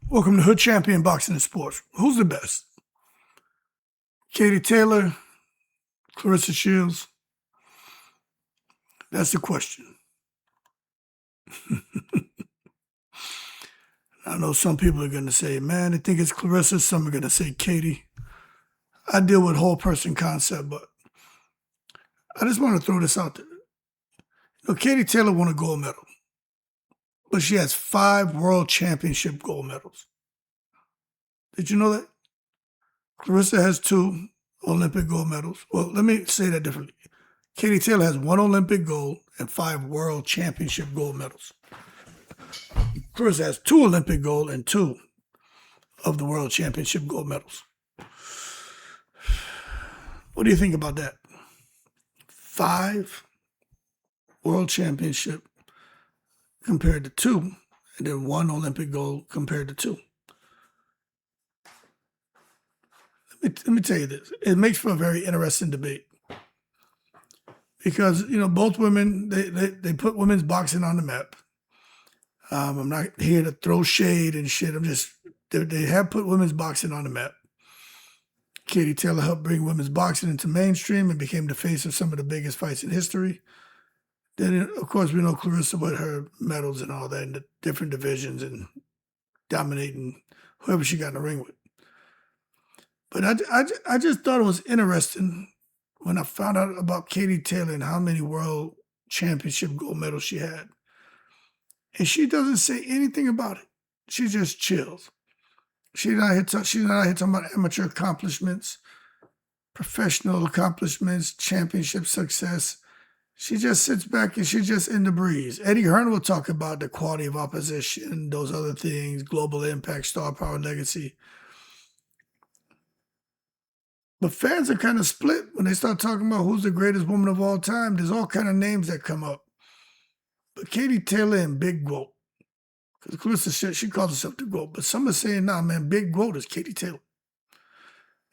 Welcome to Hood Champion Boxing and Sports. Who's the best? Katie Taylor, Claressa Shields? That's the question. I know some people are going to say, man, they think it's Claressa. Some are going to say Katie. I deal with whole person concept, but I just want to throw this out there. Katie Taylor won a gold medal, but she has 5 world championship gold medals. Did you know that? Claressa has 2 Olympic gold medals. Well, let me say that differently. Katie Taylor has 1 Olympic gold and 5 world championship gold medals. Claressa has 2 Olympic gold and 2 of the world championship gold medals. What do you think about that? 5 world championship compared to 2, and then 1 Olympic gold compared to 2. Let me tell you this. It makes for a very interesting debate. Because, both women, they put women's boxing on the map. I'm not here to throw shade and shit. They have put women's boxing on the map. Katie Taylor helped bring women's boxing into mainstream and became the face of some of the biggest fights in history. Then, of course, we know Claressa with her medals and all that in the different divisions and dominating whoever she got in the ring with. But I just thought it was interesting when I found out about Katie Taylor and how many world championship gold medals she had. And she doesn't say anything about it. She just chills. She's not here talking about amateur accomplishments, professional accomplishments, championship success. She just sits back and she's just in the breeze. Eddie Hearn will talk about the quality of opposition, those other things, global impact, star power, legacy. But fans are kind of split when they start talking about who's the greatest woman of all time. There's all kind of names that come up. But Katie Taylor and Big GWOAT, because Claressa, she calls herself the GWOAT, but some are saying, nah, man, Big GWOAT is Katie Taylor.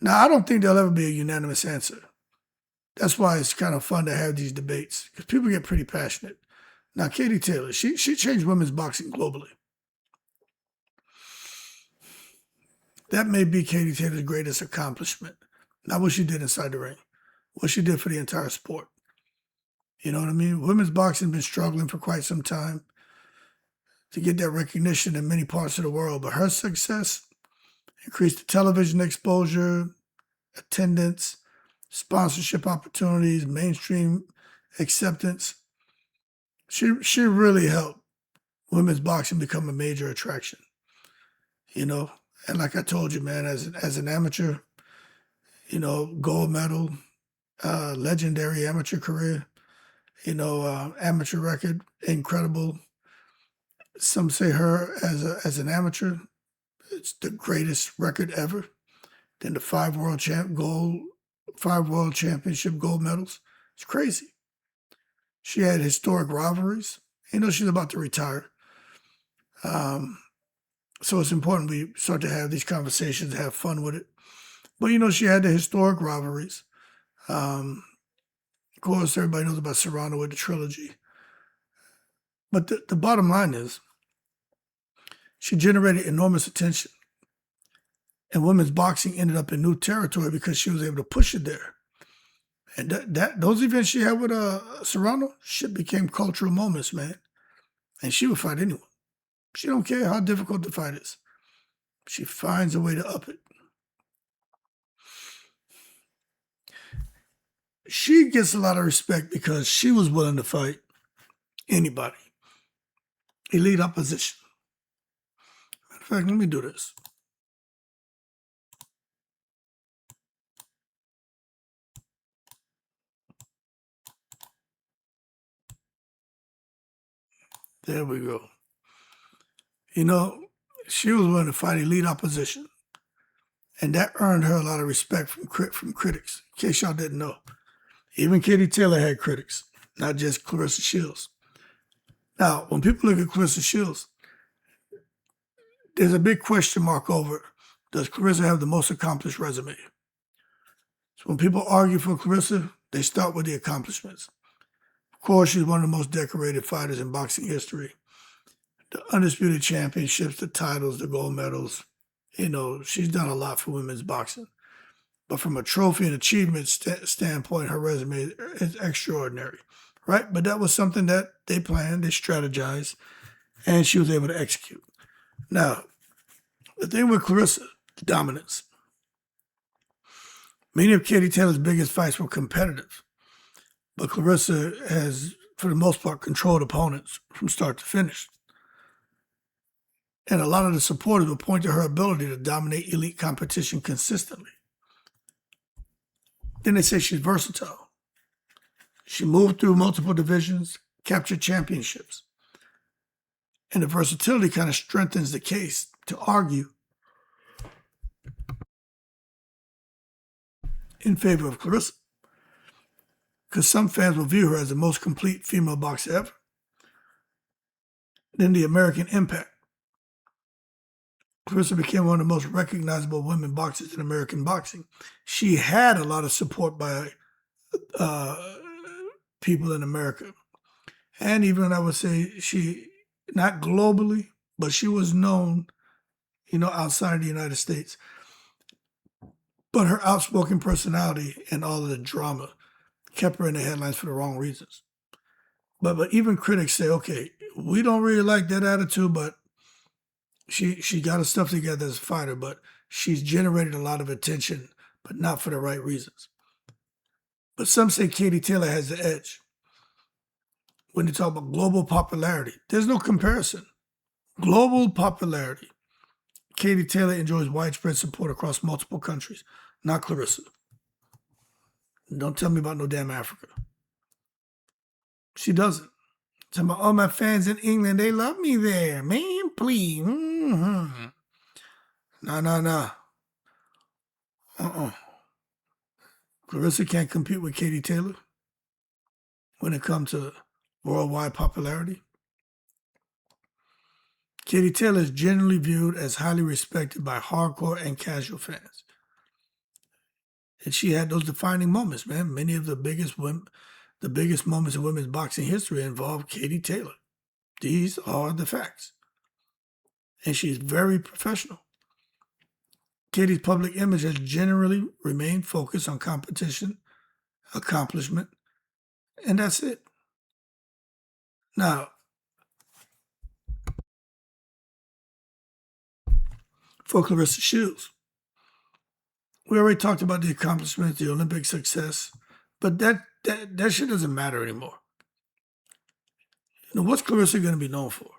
Now, I don't think there'll ever be a unanimous answer. That's why it's kind of fun to have these debates, because people get pretty passionate. Now, Katie Taylor, she changed women's boxing globally. That may be Katie Taylor's greatest accomplishment. Not what she did inside the ring, what she did for the entire sport. You know what I mean? Women's boxing has been struggling for quite some time to get that recognition in many parts of the world. But her success increased the television exposure, attendance, sponsorship opportunities, mainstream acceptance. She really helped women's boxing become a major attraction. And like I told you, man, as an amateur, gold medal, legendary amateur career, amateur record, incredible. Some say her as an amateur, it's the greatest record ever. Then the 5 world championship gold medals. It's crazy. She had historic rivalries. She's about to retire. So it's important we start to have these conversations, have fun with it. But, she had the historic rivalries. Of course, everybody knows about Serrano with the trilogy. But the bottom line is, she generated enormous attention. And women's boxing ended up in new territory because she was able to push it there. And those events she had with Serrano, shit became cultural moments, man. And she would fight anyone. She don't care how difficult the fight is. She finds a way to up it. She gets a lot of respect because she was willing to fight anybody. Elite opposition. Matter of fact, let me do this. There we go. She was willing to fight elite opposition. And that earned her a lot of respect from critics, in case y'all didn't know. Even Katie Taylor had critics, not just Claressa Shields. Now, when people look at Claressa Shields, there's a big question mark over, does Claressa have the most accomplished resume? So when people argue for Claressa, they start with the accomplishments. Of course, she's one of the most decorated fighters in boxing history. the undisputed championships, the titles, the gold medals. She's done a lot for women's boxing. But from a trophy and achievement standpoint, her resume is extraordinary, right? But that was something that they planned, they strategized, and she was able to execute. Now, the thing with Claressa, dominance. Many of Katie Taylor's biggest fights were competitive, but Claressa has, for the most part, controlled opponents from start to finish. And a lot of the supporters will point to her ability to dominate elite competition consistently. Then they say she's versatile. She moved through multiple divisions, captured championships. And the versatility kind of strengthens the case to argue in favor of Claressa, because some fans will view her as the most complete female boxer ever. Then the American impact. Claressa became one of the most recognizable women boxers in American boxing. She had a lot of support by people in America. And even, I would say, she, not globally, but she was known, outside the United States. But her outspoken personality and all of the drama kept her in the headlines for the wrong reasons. But even critics say, okay, we don't really like that attitude, but she got her stuff together as a fighter, but she's generated a lot of attention, but not for the right reasons. But some say Katie Taylor has the edge. When you talk about global popularity, there's no comparison. Global popularity. Katie Taylor enjoys widespread support across multiple countries, not Claressa. Don't tell me about no damn Africa. She doesn't. Tell me, all my fans in England, they love me there. Man, please. Mm-hmm. No. Claressa can't compete with Katie Taylor when it comes to worldwide popularity. Katie Taylor is generally viewed as highly respected by hardcore and casual fans. And she had those defining moments, man. Many of the biggest moments in women's boxing history involve Katie Taylor. These are the facts. And she's very professional. Katie's public image has generally remained focused on competition, accomplishment, and that's it. Now, for Claressa Shields, we already talked about the accomplishments, the Olympic success, but that shit doesn't matter anymore. What's Claressa going to be known for?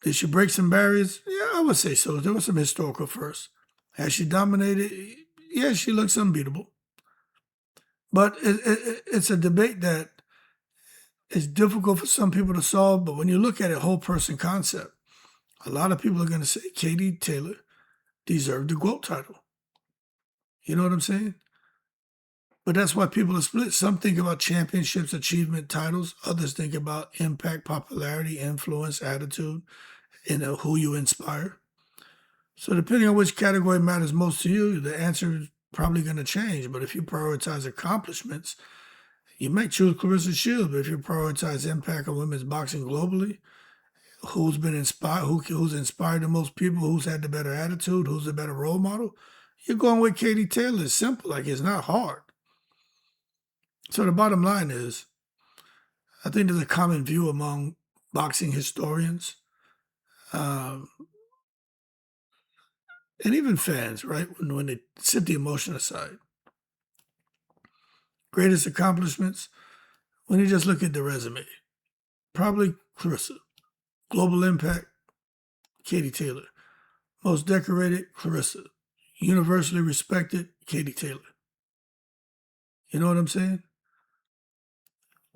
Did she break some barriers? Yeah, I would say so. There was some historical firsts. Has she dominated? Yeah, she looks unbeatable. But it's a debate that is difficult for some people to solve. But when you look at a whole person concept, a lot of people are going to say Katie Taylor deserved the GWOAT title. You know what I'm saying? But that's why people are split. Some think about championships, achievement, titles. Others think about impact, popularity, influence, attitude, and who you inspire. So depending on which category matters most to you, the answer is probably going to change. But if you prioritize accomplishments, you might choose Claressa Shields. But if you prioritize impact on women's boxing globally, who's been inspired, who's inspired the most people, who's had the better attitude, who's the better role model, you're going with Katie Taylor. It's simple. Like, it's not hard. So the bottom line is, I think there's a common view among boxing historians and even fans, right, when they set the emotion aside. Greatest accomplishments, when you just look at the resume, probably Claressa. Global impact, Katie Taylor. Most decorated, Claressa. Universally respected, Katie Taylor. You know what I'm saying?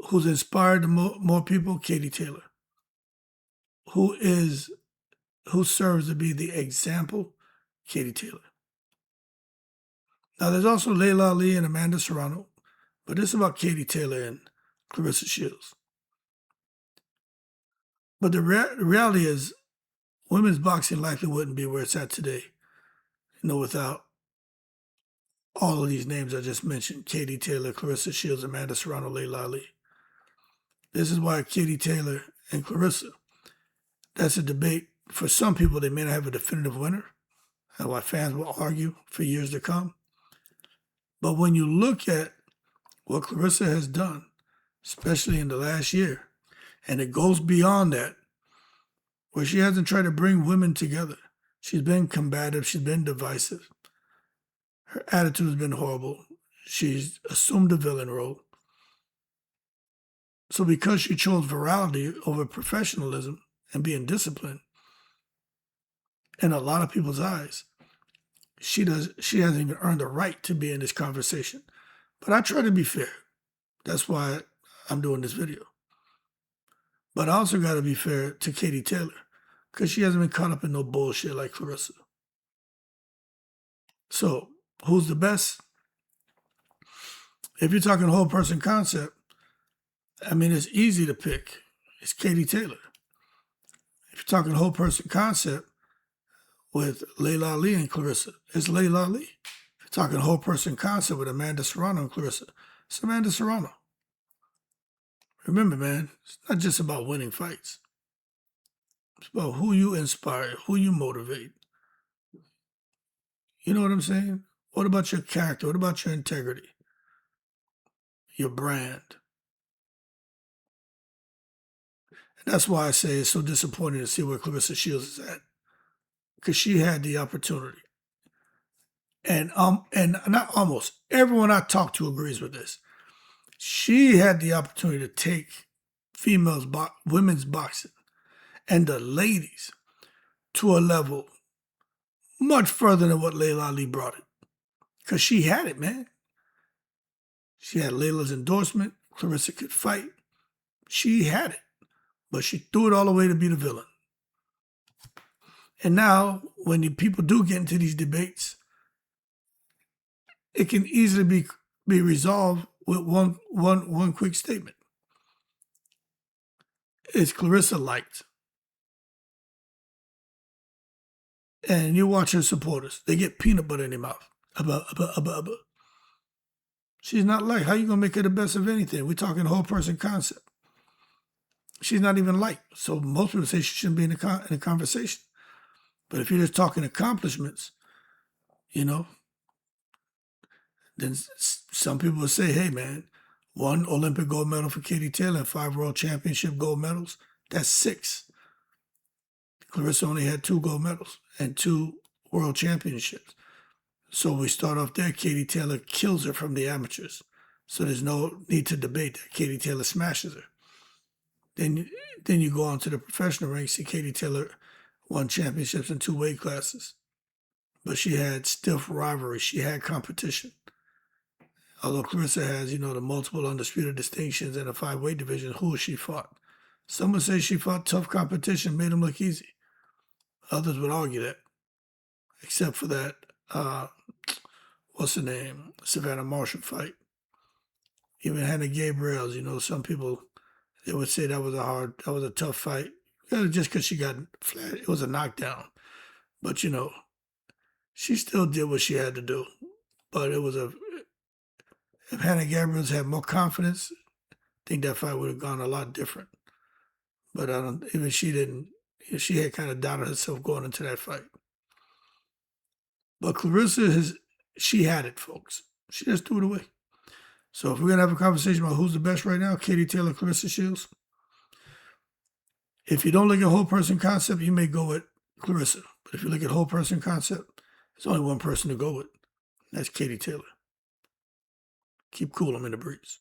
Who's inspired more people? Katie Taylor. Who serves to be the example? Katie Taylor. Now, there's also Layla Ali and Amanda Serrano, but this is about Katie Taylor and Claressa Shields. But the reality is, women's boxing likely wouldn't be where it's at today, without all of these names I just mentioned: Katie Taylor, Claressa Shields, Amanda Serrano, Layla Ali. This is why Katie Taylor and Claressa that's a debate. For some people, they may not have a definitive winner, and why fans will argue for years to come. But when you look at what Claressa has done, especially in the last year, and it goes beyond that, where she hasn't tried to bring women together. She's been combative. She's been divisive. Her attitude has been horrible. She's assumed a villain role. So because she chose virality over professionalism and being disciplined, in a lot of people's eyes, she hasn't even earned the right to be in this conversation. But I try to be fair. That's why I'm doing this video. But I also got to be fair to Katie Taylor, because she hasn't been caught up in no bullshit like Claressa. So, who's the best? If you're talking whole person concept, I mean, it's easy to pick. It's Katie Taylor. If you're talking whole person concept with Layla Ali and Claressa, it's Layla Ali. If you're talking whole person concept with Amanda Serrano and Claressa, it's Amanda Serrano. Remember, man, it's not just about winning fights. It's about who you inspire, who you motivate. You know what I'm saying? What about your character? What about your integrity? Your brand? And that's why I say it's so disappointing to see where Claressa Shields is at. Because she had the opportunity. And not almost everyone I talk to agrees with this. She had the opportunity to take women's boxing and the ladies to a level much further than what Layla Ali brought it. Because she had it, man. She had Layla's endorsement. Claressa could fight. She had it. But she threw it all away to be the villain. And now, when the people do get into these debates, it can easily be resolved with one quick statement. Is Claressa liked? And you watch her supporters, they get peanut butter in their mouth. She's not liked. How you going to make her the best of anything? We're talking whole person concept. She's not even liked. So most people say she shouldn't be in the conversation. But if you're just talking accomplishments, you know, then some people will say, hey, man, 1 Olympic gold medal for Katie Taylor and 5 world championship gold medals. That's 6. Claressa only had 2 gold medals and 2 world championships. So we start off there. Katie Taylor kills her from the amateurs. So there's no need to debate that. Katie Taylor smashes her. Then you go on to the professional ranks. See, Katie Taylor won championships in 2 weight classes. But she had stiff rivalry. She had competition. Although Claressa has, the multiple undisputed distinctions in a 5-weight division, who has she fought? Some would say she fought tough competition, made them look easy. Others would argue that. Except for that, what's her name? Savannah Marshall fight. Even Hannah Gabriel's, some people, they would say that was a tough fight. Just because she got flat, it was a knockdown. But, she still did what she had to do. But if Hannah Gabriels had more confidence, I think that fight would have gone a lot different. But even she didn't. She had kind of doubted herself going into that fight. But Claressa she had it, folks. She just threw it away. So if we're going to have a conversation about who's the best right now, Katie Taylor, Claressa Shields, if you don't look at whole person concept, you may go with Claressa. But if you look at whole person concept, there's only one person to go with. That's Katie Taylor. Keep cool, I'm in the breeze.